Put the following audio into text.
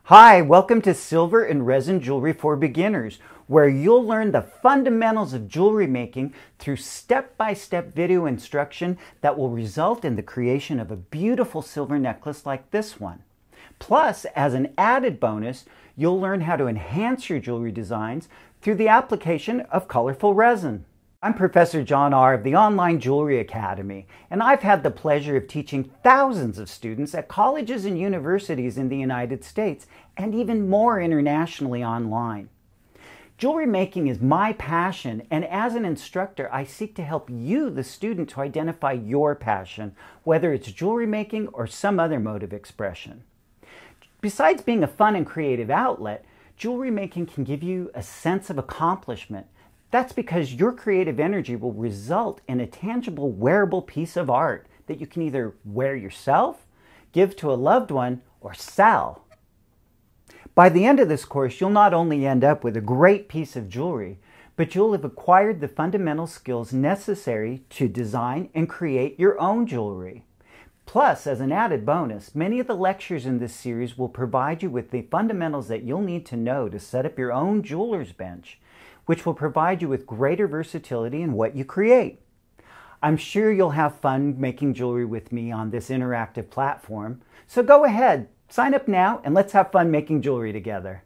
Hi, welcome to Silver and Resin Jewelry for Beginners, where you'll learn the fundamentals of jewelry making through step-by-step video instruction that will result in the creation of a beautiful silver necklace like this one. Plus, as an added bonus, you'll learn how to enhance your jewelry designs through the application of colorful resin. I'm Professor John R. of the Online Jewelry Academy, and I've had the pleasure of teaching thousands of students at colleges and universities in the United States, and even more internationally online. Jewelry making is my passion, and as an instructor, I seek to help you, the student, to identify your passion, whether it's jewelry making or some other mode of expression. Besides being a fun and creative outlet, jewelry making can give you a sense of accomplishment. That's because your creative energy will result in a tangible, wearable piece of art that you can either wear yourself, give to a loved one, or sell. By the end of this course, you'll not only end up with a great piece of jewelry, but you'll have acquired the fundamental skills necessary to design and create your own jewelry. Plus, as an added bonus, many of the lectures in this series will provide you with the fundamentals that you'll need to know to set up your own jeweler's bench, which will provide you with greater versatility in what you create. I'm sure you'll have fun making jewelry with me on this interactive platform, so go ahead, sign up now, and let's have fun making jewelry together.